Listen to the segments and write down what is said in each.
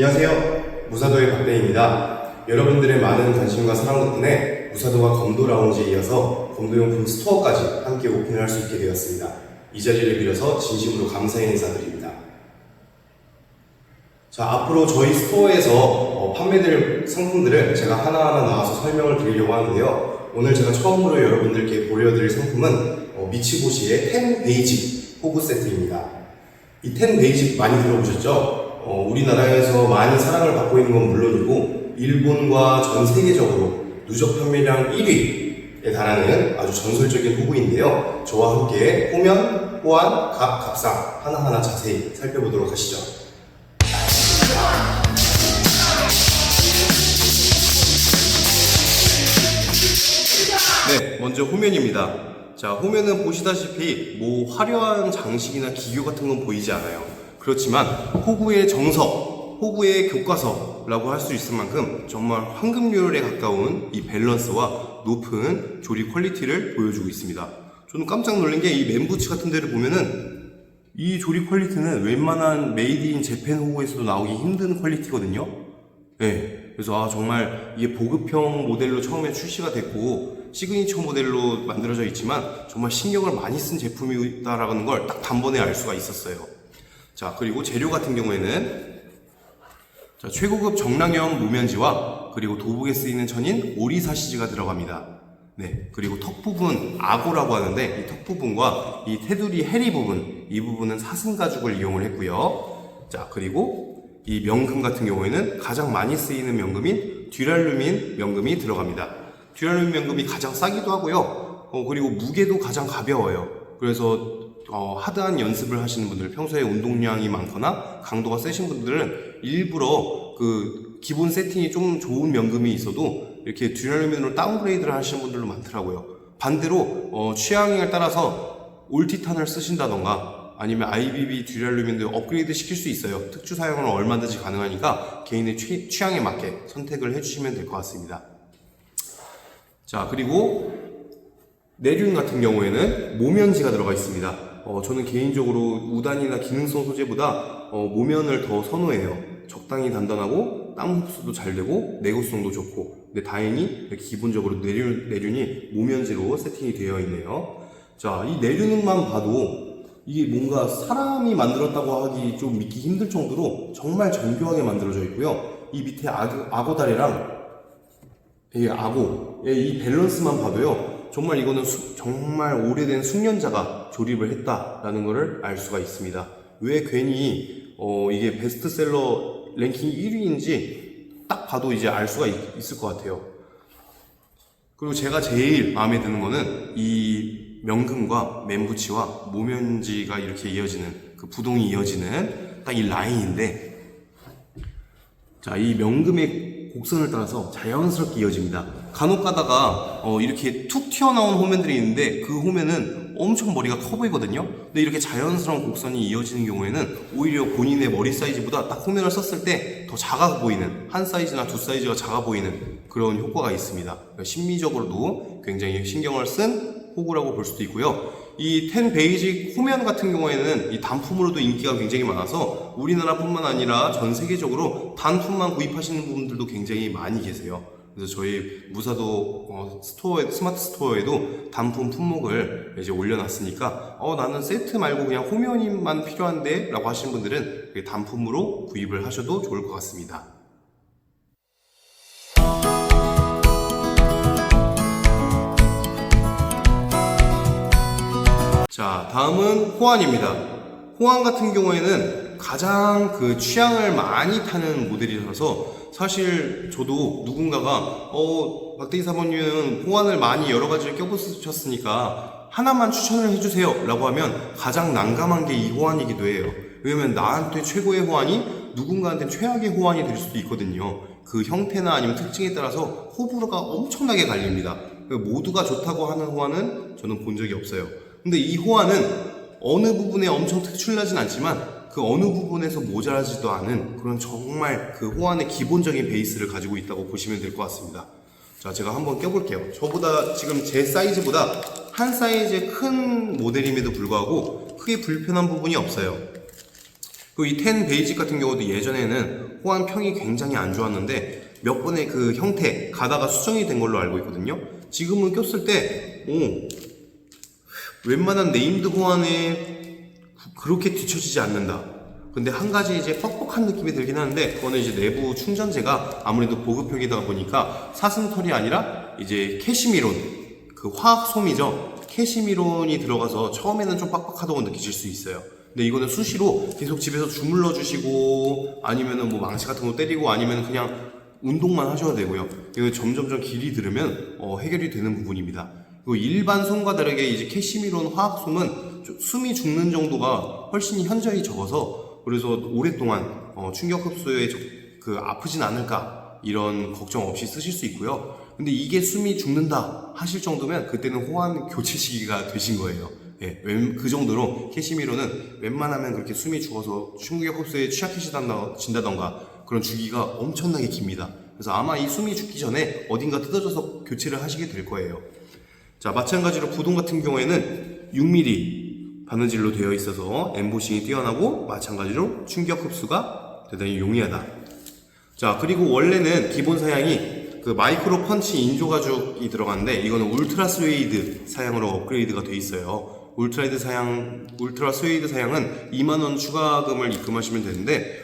안녕하세요. 무사도의 박대희입니다. 여러분들의 많은 관심과 사랑 덕분에 무사도가 검도 라운지에 이어서 검도용품 스토어까지 함께 오픈을 할 수 있게 되었습니다. 이 자리를 빌어서 진심으로 감사의 인사드립니다. 자, 앞으로 저희 스토어에서 판매될 상품들을 제가 하나하나 나와서 설명을 드리려고 하는데요. 오늘 제가 처음으로 여러분들께 보여드릴 상품은 미츠보시의 10 베이직 호구 세트입니다. 이 10 베이직 많이 들어보셨죠? 우리나라에서 많이 사랑을 받고 있는 건 물론이고 일본과 전 세계적으로 누적 판매량 1위에 달하는 아주 전설적인 호구인데요. 저와 함께 호면, 호안, 갑, 갑상 하나하나 자세히 살펴보도록 하시죠. 네, 먼저 호면입니다. 자, 호면은 보시다시피 뭐 화려한 장식이나 기교 같은 건 보이지 않아요. 그렇지만 호구의 정석, 호구의 교과서라고 할 수 있을 만큼 정말 황금률에 가까운 이 밸런스와 높은 조립 퀄리티를 보여주고 있습니다. 저는 깜짝 놀란 게 이 맨부츠 같은 데를 보면은 이 조립 퀄리티는 웬만한 메이드 인 재팬 호구에서도 나오기 힘든 퀄리티거든요. 네, 그래서 정말 이게 보급형 모델로 처음에 출시가 됐고 시그니처 모델로 만들어져 있지만 정말 신경을 많이 쓴 제품이다라는 걸 딱 단번에 알 수가 있었어요. 자, 그리고 재료 같은 경우에는 최고급 정량형 모면지와 그리고 도복에 쓰이는 천인 오리사시즈가 들어갑니다. 네, 그리고 턱 부분 아고라고 하는데 이 턱 부분과 이 테두리 해리 부분, 이 부분은 사슴 가죽을 이용을 했고요. 자, 그리고 이 명금 같은 경우에는 가장 많이 쓰이는 명금인 듀랄루민 명금이 들어갑니다. 듀랄루민 명금이 가장 싸기도 하고요. 그리고 무게도 가장 가벼워요. 그래서 하드한 연습을 하시는 분들, 평소에 운동량이 많거나 강도가 세신 분들은 일부러 그 기본 세팅이 좀 좋은 명금이 있어도 이렇게 듀랄루민으로 다운그레이드를 하시는 분들도 많더라고요. 반대로 취향에 따라서 올티탄을 쓰신다던가 아니면 IBB 듀랄루민도 업그레이드 시킬 수 있어요. 특殊사용은 얼마든지 가능하니까 개인의 취향에 맞게 선택을 해주시면 될 것 같습니다. 자, 그리고 내륜 같은 경우에는 모면지가 들어가 있습니다. 저는 개인적으로 우단이나 기능성 소재보다 모면을 더 선호해요. 적당히 단단하고 땀 흡수도 잘 되고 내구성도 좋고. 근데 다행히 이렇게 기본적으로 내륜이 모면지로 세팅이 되어 있네요. 자, 이 내륜만 봐도 이게 뭔가 사람이 만들었다고 하기 좀 믿기 힘들 정도로 정말 정교하게 만들어져 있고요. 이 밑에 악어다리랑 이 악어의 이 밸런스만 봐도요. 정말 이거는 정말 오래된 숙련자가 조립을 했다라는 것을 알 수가 있습니다. 왜 괜히 이게 베스트셀러 랭킹 1위인지 딱 봐도 이제 알 수가 있을 것 같아요. 그리고 제가 제일 마음에 드는 거는 이 명금과 맨부츠와 모면지가 이렇게 이어지는 그 부동이 이어지는 딱 이 라인인데, 자, 이 명금의 곡선을 따라서 자연스럽게 이어집니다. 간혹 가다가 이렇게 툭 튀어나온 호면들이 있는데 그 호면은 엄청 머리가 커 보이거든요. 근데 이렇게 자연스러운 곡선이 이어지는 경우에는 오히려 본인의 머리 사이즈보다 딱 호면을 썼을 때 더 작아 보이는, 한 사이즈나 두 사이즈가 작아 보이는 그런 효과가 있습니다. 그러니까 심미적으로도 굉장히 신경을 쓴 호구라고 볼 수도 있고요. 이 10 베이직 호면 같은 경우에는 이 단품으로도 인기가 굉장히 많아서 우리나라뿐만 아니라 전 세계적으로 단품만 구입하시는 분들도 굉장히 많이 계세요. 그래서 저희 무사도 스마트 스토어에도 단품 품목을 이제 올려놨으니까 나는 세트 말고 그냥 호면만 필요한데 라고 하시는 분들은 단품으로 구입을 하셔도 좋을 것 같습니다. 자, 다음은 호안입니다. 호안 같은 경우에는 가장 그 취향을 많이 타는 모델이라서 사실 저도 누군가가 박대희 사모님은 호안을 많이 여러 가지를 껴보셨으니까 하나만 추천을 해주세요 라고 하면 가장 난감한 게 이 호안이기도 해요. 왜냐면 나한테 최고의 호안이 누군가한테 최악의 호안이 될 수도 있거든요. 그 형태나 아니면 특징에 따라서 호불호가 엄청나게 갈립니다. 모두가 좋다고 하는 호안은 저는 본 적이 없어요. 근데 이 호안은 어느 부분에 엄청 특출나진 않지만 그 어느 부분에서 모자라지도 않은 그런 정말 그 호안의 기본적인 베이스를 가지고 있다고 보시면 될 것 같습니다. 자, 제가 한번 껴볼게요. 저보다 지금 제 사이즈보다 한 사이즈 큰 모델임에도 불구하고 크게 불편한 부분이 없어요. 그리고 이 텐 베이직 같은 경우도 예전에는 호환 평이 굉장히 안 좋았는데 몇 번의 그 형태, 가다가 수정이 된 걸로 알고 있거든요. 지금은 꼈을 때 웬만한 네임드 호환에 그렇게 뒤처지지 않는다. 근데 한 가지 이제 뻑뻑한 느낌이 들긴 하는데, 그거는 이제 내부 충전재가 아무래도 보급형이다 보니까 사슴털이 아니라 이제 캐시미론, 그 화학솜이죠. 캐시미론이 들어가서 처음에는 좀 빡빡하다고 느끼실 수 있어요. 근데 이거는 수시로 계속 집에서 주물러 주시고, 아니면은 뭐 망치 같은 거 때리고, 아니면 그냥 운동만 하셔야 되고요. 이거 점점점 길이 들으면 해결이 되는 부분입니다. 그리고 일반 솜과 다르게 이제 캐시미론 화학솜은 숨이 죽는 정도가 훨씬 현저히 적어서, 그래서 오랫동안 충격 흡수에 그 아프진 않을까 이런 걱정 없이 쓰실 수 있고요. 근데 이게 숨이 죽는다 하실 정도면 그때는 호환 교체 시기가 되신 거예요. 예, 그 정도로 캐시미로는 웬만하면 그렇게 숨이 죽어서 충격 흡수에 취약해진다던가 그런 주기가 엄청나게 깁니다. 그래서 아마 이 숨이 죽기 전에 어딘가 뜯어져서 교체를 하시게 될 거예요. 자, 마찬가지로 구동 같은 경우에는 6mm 바느질로 되어 있어서 엠보싱이 뛰어나고, 마찬가지로 충격 흡수가 대단히 용이하다. 자, 그리고 원래는 기본 사양이 그 마이크로 펀치 인조 가죽이 들어갔는데, 이거는 울트라 스웨이드 사양으로 업그레이드가 되어 있어요. 울트라 스웨이드 사양은 2만원 추가금을 입금하시면 되는데,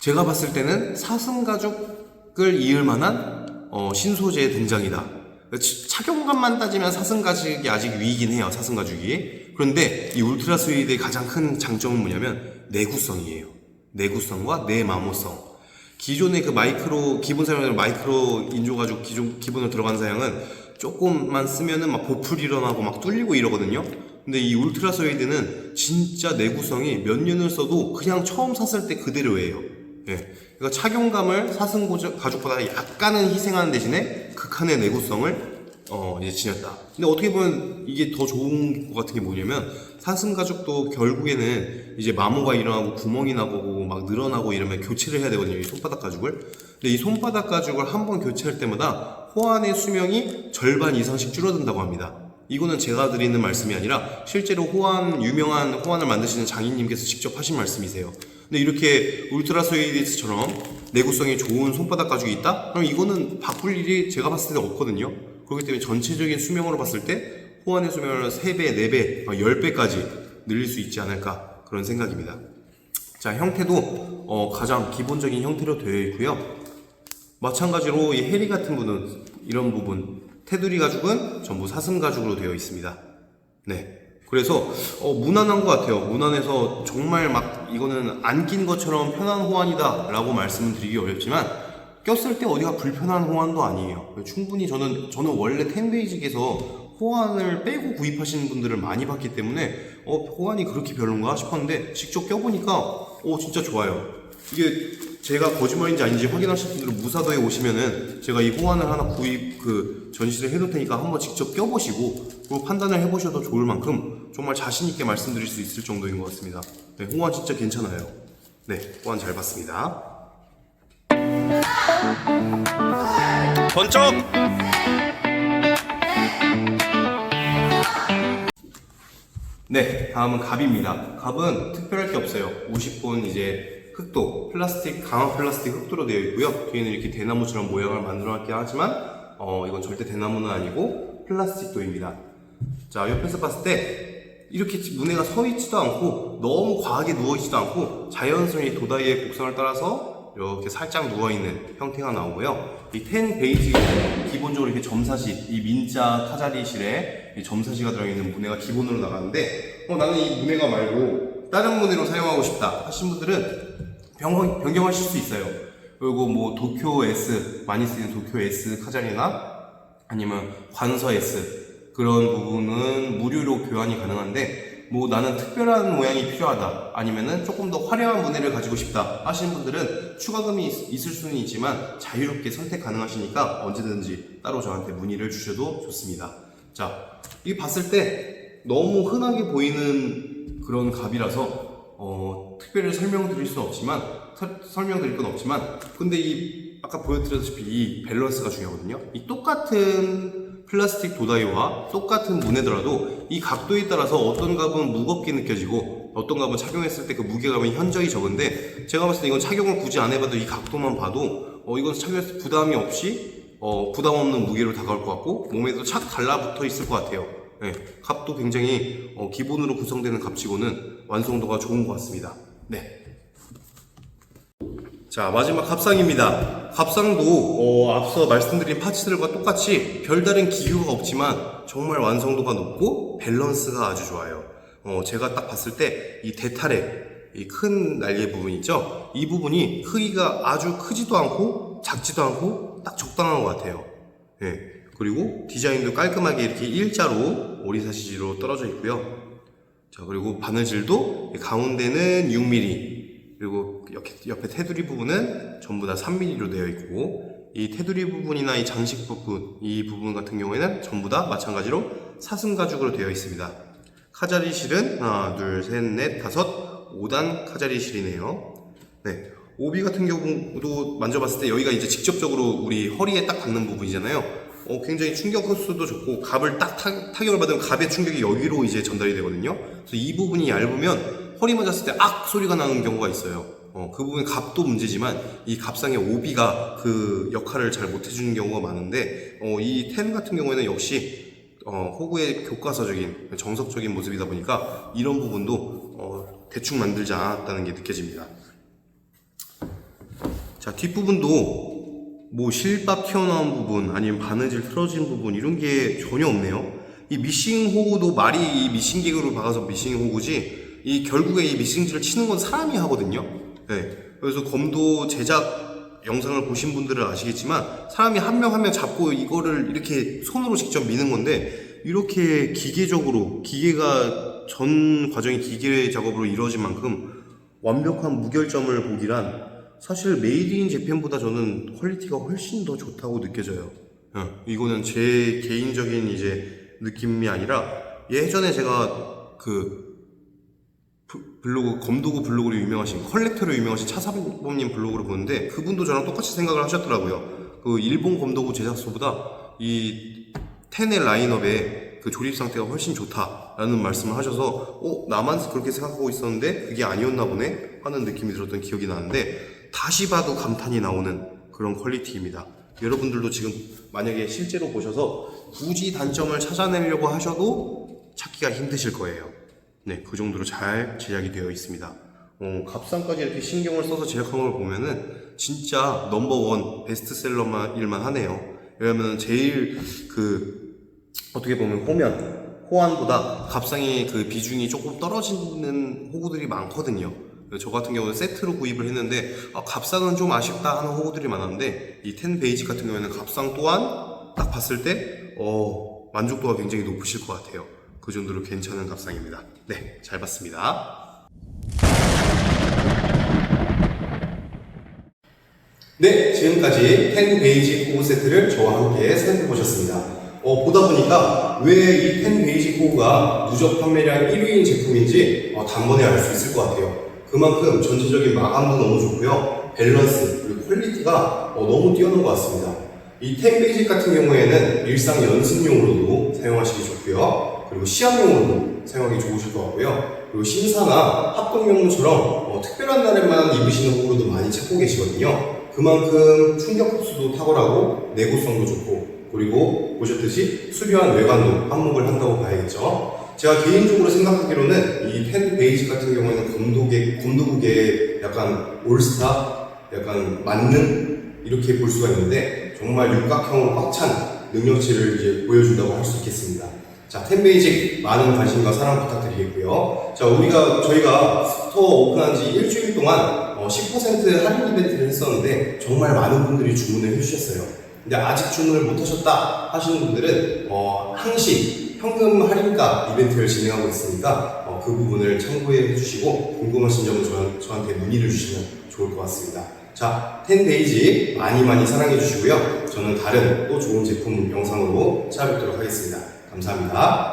제가 봤을 때는 사슴 가죽을 이을 만한 신소재의 등장이다. 착용감만 따지면 사슴 가죽이 아직 위이긴 해요. 사슴 가죽이. 그런데 이 울트라 스웨이드의 가장 큰 장점은 뭐냐면 내구성이에요. 내구성과 내마모성. 기존의 그 기본 사양으로 마이크로 인조 가죽 기본으로 들어간 사양은 조금만 쓰면은 막 보풀 일어나고 막 뚫리고 이러거든요. 근데 이 울트라 스웨이드는 진짜 내구성이 몇 년을 써도 그냥 처음 샀을 때 그대로예요. 예. 그러니까 착용감을 사슴 가죽보다 약간은 희생하는 대신에 극한의 내구성을 이제 지녔다. 근데 어떻게 보면 이게 더 좋은 것 같은 게 뭐냐면, 사슴 가죽도 결국에는 이제 마모가 일어나고 구멍이 나고 막 늘어나고 이러면 교체를 해야 되거든요, 이 손바닥 가죽을. 근데 이 손바닥 가죽을 한 번 교체할 때마다 호환의 수명이 절반 이상씩 줄어든다고 합니다. 이거는 제가 드리는 말씀이 아니라 실제로 유명한 호환을 만드시는 장인님께서 직접 하신 말씀이세요. 근데 이렇게 울트라 스웨이드처럼 내구성이 좋은 손바닥 가죽이 있다? 그럼 이거는 바꿀 일이 제가 봤을 때 없거든요. 그렇기 때문에 전체적인 수명으로 봤을 때 호환의 수명을 3배, 4배, 10배까지 늘릴 수 있지 않을까, 그런 생각입니다. 자, 형태도 가장 기본적인 형태로 되어 있고요. 마찬가지로 이 해리 같은 부분, 이런 부분, 테두리 가죽은 전부 사슴 가죽으로 되어 있습니다. 네. 그래서 무난한 것 같아요. 무난해서 정말 막 이거는 안 낀 것처럼 편한 호환이다 라고 말씀은 드리기 어렵지만, 꼈을 때 어디가 불편한 호환도 아니에요. 충분히 저는 원래 텐베이직에서 호환을 빼고 구입하시는 분들을 많이 봤기 때문에 호환이 그렇게 별론가 싶었는데, 직접 껴보니까 진짜 좋아요. 이게 제가 거짓말인지 아닌지 확인하실 분들은 무사도에 오시면은 제가 이 호환을 하나 전시를 해놓을 테니까 한번 직접 껴보시고 그리고 판단을 해보셔도 좋을 만큼 정말 자신있게 말씀드릴 수 있을 정도인 것 같습니다. 네, 호환 진짜 괜찮아요. 네, 호환 잘 봤습니다. 번쩍! 네, 다음은 갑입니다. 갑은 특별할 게 없어요. 50본 이제 흑도, 강화 플라스틱 흑도로 되어 있고요. 뒤에는 이렇게 대나무처럼 모양을 만들어 놨긴 하지만 이건 절대 대나무는 아니고 플라스틱도입니다. 자, 옆에서 봤을 때 이렇게 문해가 서 있지도 않고 너무 과하게 누워 있지도 않고 자연스레 도다이의 곡선을 따라서 이렇게 살짝 누워있는 형태가 나오고요. 이 텐 베이지 기본적으로 이렇게 점사시, 이 민자 타자리실에 점사시가 들어있는 문해가 기본으로 나가는데, 나는 이 문해가 말고 다른 문해로 사용하고 싶다 하신 분들은 변경하실 수 있어요. 그리고 뭐 도쿄 S, 많이 쓰이는 도쿄 S 카자리나 아니면 관서 S, 그런 부분은 무료로 교환이 가능한데, 뭐 나는 특별한 모양이 필요하다, 아니면은 조금 더 화려한 문해를 가지고 싶다 하시는 분들은 추가금이 있을 수는 있지만 자유롭게 선택 가능하시니까 언제든지 따로 저한테 문의를 주셔도 좋습니다. 자, 이게 봤을 때 너무 흔하게 보이는 그런 갑이라서 특별히 설명드릴 건 없지만, 근데 아까 보여드렸다시피 이 밸런스가 중요하거든요. 이 똑같은 플라스틱 도다이와 똑같은 문해더라도 이 각도에 따라서 어떤 값은 무겁게 느껴지고 어떤 값은 착용했을 때 그 무게감이 현저히 적은데, 제가 봤을 때 이건 착용을 굳이 안 해봐도 이 각도만 봐도 이건 착용했을 때 부담이 없이 부담 없는 무게로 다가올 것 같고 몸에도 착 달라붙어 있을 것 같아요. 네, 값도 굉장히 기본으로 구성되는 값치고는 완성도가 좋은 것 같습니다. 네. 자, 마지막 갑상입니다. 갑상도 앞서 말씀드린 파츠들과 똑같이 별다른 기교가 없지만 정말 완성도가 높고 밸런스가 아주 좋아요. 제가 딱 봤을 때 이 대탈의 이 큰 날개 부분 있죠? 이 부분이 크기가 아주 크지도 않고 작지도 않고 딱 적당한 것 같아요. 예. 그리고 디자인도 깔끔하게 이렇게 일자로 오리사시지로 떨어져 있고요. 자, 그리고 바느질도 가운데는 6mm, 그리고 옆에 테두리 부분은 전부 다 3mm로 되어 있고, 이 테두리 부분이나 이 장식 부분, 이 부분 같은 경우에는 전부 다 마찬가지로 사슴 가죽으로 되어 있습니다. 카자리 실은 하나, 둘, 셋, 넷, 다섯, 5단 카자리 실이네요. 네. 오비 같은 경우도 만져봤을 때 여기가 이제 직접적으로 우리 허리에 딱 닿는 부분이잖아요. 굉장히 충격 흡수도 좋고, 갑을 딱 타격을 받으면 갑의 충격이 여기로 이제 전달이 되거든요. 그래서 이 부분이 얇으면 허리 맞았을 때 악 소리가 나는 경우가 있어요. 그 부분 갑도 문제지만 이 갑상의 오비가 그 역할을 잘 못해주는 경우가 많은데, 이 텐 같은 경우에는 역시 호구의 교과서적인 정석적인 모습이다 보니까 이런 부분도 대충 만들지 않았다는 게 느껴집니다. 자, 뒷부분도 뭐 실밥 튀어나온 부분 아니면 바느질 틀어진 부분 이런 게 전혀 없네요. 이 미싱 호구도 말이 이 미싱 기구로 박아서 미싱 호구지, 이 결국에 이 미싱질을 치는 건 사람이 하거든요. 네. 그래서 검도 제작 영상을 보신 분들은 아시겠지만 사람이 한 명 한 명 잡고 이거를 이렇게 손으로 직접 미는 건데, 이렇게 기계적으로 기계가 전 과정이 기계 작업으로 이루어진 만큼 완벽한 무결점을 보기란 사실 메이드 인 재팬보다 저는 퀄리티가 훨씬 더 좋다고 느껴져요. 이거는 제 개인적인 이제 느낌이 아니라, 예전에 제가 그 블로그, 검도구 블로그로 유명하신, 컬렉터로 유명하신 차사범님 블로그를 보는데 그분도 저랑 똑같이 생각을 하셨더라고요. 그 일본 검도구 제작소보다 이 텐의 라인업의 그 조립 상태가 훨씬 좋다라는 말씀을 하셔서 나만 그렇게 생각하고 있었는데 그게 아니었나 보네 하는 느낌이 들었던 기억이 나는데, 다시 봐도 감탄이 나오는 그런 퀄리티입니다. 여러분들도 지금 만약에 실제로 보셔서 굳이 단점을 찾아내려고 하셔도 찾기가 힘드실 거예요. 네, 그 정도로 잘 제작이 되어 있습니다. 값상까지 이렇게 신경을 써서 제작한 걸 보면은 진짜 넘버원 베스트셀러만 일만 하네요. 왜냐면 제일 어떻게 보면 호환보다 값상의 그 비중이 조금 떨어지는 호구들이 많거든요. 저 같은 경우는 세트로 구입을 했는데 값상은 좀 아쉽다 하는 호구들이 많았는데, 이 텐 베이직 같은 경우에는 값상 또한 딱 봤을 때 만족도가 굉장히 높으실 것 같아요. 그 정도로 괜찮은 값상입니다. 네, 잘 봤습니다. 네, 지금까지 텐 베이직 호구 세트를 저와 함께 살펴보셨습니다. 보다 보니까 왜 이 텐 베이직 호구가 누적 판매량 1위인 제품인지 단번에 알 수 있을 것 같아요. 그만큼 전체적인 마감도 너무 좋고요, 밸런스 그리고 퀄리티가 너무 뛰어난 것 같습니다. 이 텐 베이직 같은 경우에는 일상 연습용으로도 사용하시기 좋고요, 그리고 시합용으로도 사용하기 좋으실 것 같고요, 그리고 심사나 합동용무처럼 특별한 날에만 입으시는 호구로도 많이 찾고 계시거든요. 그만큼 충격 흡수도 탁월하고 내구성도 좋고, 그리고 보셨듯이 수려한 외관도 한몫을 한다고 봐야겠죠. 제가 개인적으로 생각하기로는 이 텐 베이직 같은 경우에는 검도국의 약간 올스타, 약간 만능 이렇게 볼 수가 있는데, 정말 육각형으로 꽉 찬 능력치를 이제 보여준다고 할 수 있겠습니다. 자, 텐 베이직 많은 관심과 사랑 부탁드리겠고요. 자, 저희가 스토어 오픈한 지 일주일 동안 10% 할인 이벤트를 했었는데 정말 많은 분들이 주문을 해주셨어요. 근데 아직 주문을 못하셨다 하시는 분들은 항시 현금 할인가 이벤트를 진행하고 있으니까 그 부분을 참고해 주시고, 궁금하신 점은 저한테 문의를 주시면 좋을 것 같습니다. 자, 텐 베이직 많이 사랑해 주시고요. 저는 다른 또 좋은 제품 영상으로 찾아뵙도록 하겠습니다. 감사합니다.